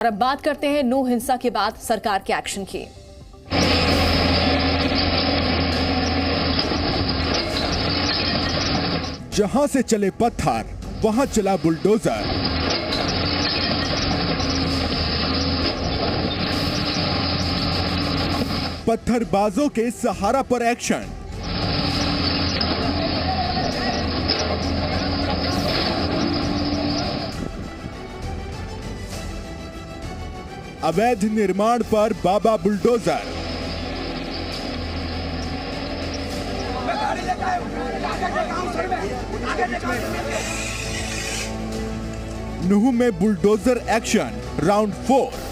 और अब बात करते हैं नू हिंसा के बाद सरकार के एक्शन की। जहां से चले पत्थर वहां चला बुलडोजर। पत्थरबाजों के सहारा पर एक्शन। अवैध निर्माण पर बाबा बुलडोजर। नूह में बुलडोजर एक्शन राउंड 4।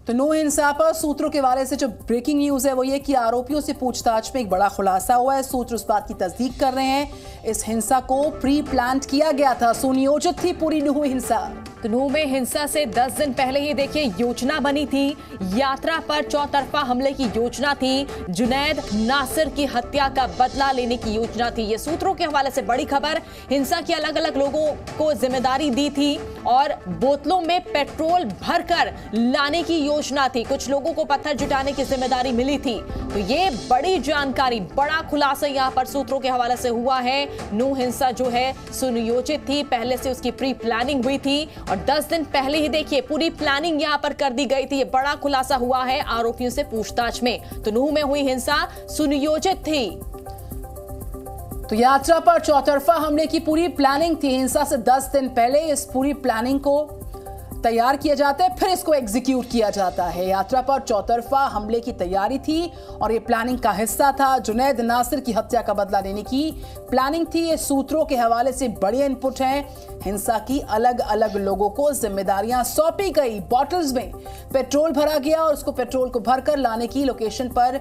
तो नूह हिंसा पर सूत्रों के हवाले से जो ब्रेकिंग न्यूज है वो ये कि आरोपियों से पूछताछ में एक बड़ा खुलासा हुआ है। सूत्र उस बात की तस्दीक कर रहे हैं इस हिंसा को प्री प्लान किया गया था, सुनियोजित थी पूरी नूह हिंसा। तो नूह में हिंसा से 10 दिन पहले ही देखिए योजना बनी थी। यात्रा पर चौतरफा हमले की योजना थी। जुनैद नासिर की हत्या का बदला लेने की योजना थी। ये सूत्रों के हवाले से बड़ी खबर। हिंसा की अलग अलग लोगों को जिम्मेदारी दी थी और बोतलों में पेट्रोल भरकर लाने की योजना थी। कुछ लोगों को पत्थर जुटाने की जिम्मेदारी मिली थी। तो ये बड़ी जानकारी, बड़ा खुलासा यहाँ पर सूत्रों के हवाले से हुआ है। नूह हिंसा जो है सुनियोजित थी, पहले से उसकी प्री प्लानिंग हुई थी और 10 दिन पहले ही देखिए पूरी प्लानिंग यहां पर कर दी गई थी। ये बड़ा खुलासा हुआ है आरोपियों से पूछताछ में। तो नूह में हुई हिंसा सुनियोजित थी। तो यात्रा पर चौतरफा हमले की पूरी प्लानिंग थी। हिंसा से 10 दिन पहले इस पूरी प्लानिंग को तैयार किया जाता है, फिर इसको एग्जीक्यूट किया जाता है। यात्रा पर चौतरफा हमले की तैयारी थी और ये प्लानिंग का हिस्सा था। जुनैद नासिर की हत्या का बदला लेने की प्लानिंग थी। ये सूत्रों के हवाले से बड़ी इनपुट है। हिंसा की अलग अलग लोगों को जिम्मेदारियां सौंपी गई। बॉटल्स में पेट्रोल भरा गया और उसको पेट्रोल को भरकर लाने की लोकेशन पर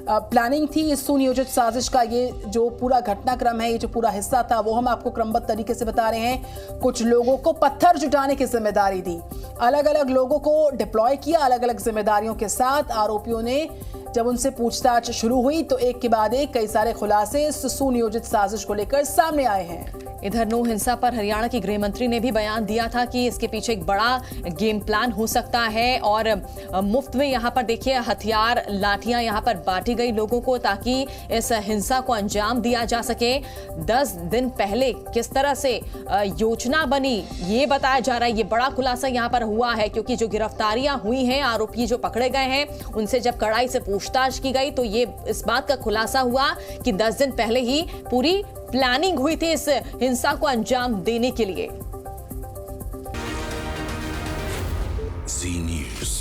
प्लानिंग थी। इस सुनियोजित साजिश का ये जो पूरा घटनाक्रम है, ये जो पूरा हिस्सा था, वो हम आपको क्रमबद्ध तरीके से बता रहे हैं। कुछ लोगों को पत्थर जुटाने की जिम्मेदारी दी, अलग अलग लोगों को डिप्लॉय किया अलग अलग जिम्मेदारियों के साथ। आरोपियों ने जब उनसे पूछताछ शुरू हुई तो एक के बाद एक कई सारे खुलासे इस सुनियोजित साजिश को लेकर सामने आए हैं। इधर नूह हिंसा पर हरियाणा की गृह मंत्री ने भी बयान दिया था कि इसके पीछे एक बड़ा गेम प्लान हो सकता है और मुफ्त में यहाँ पर देखिए हथियार, लाठियां यहाँ पर बांटी गई लोगों को ताकि इस हिंसा को अंजाम दिया जा सके। 10 दिन पहले किस तरह से योजना बनी ये बताया जा रहा है। ये बड़ा खुलासा यहाँ पर हुआ है क्योंकि जो गिरफ्तारियां हुई हैं, आरोपी जो पकड़े गए हैं, उनसे जब कड़ाई से पूछताछ की गई तो ये इस बात का खुलासा हुआ कि 10 दिन पहले ही पूरी प्लानिंग हुई थी इस हिंसा को अंजाम देने के लिए। जी न्यूज़।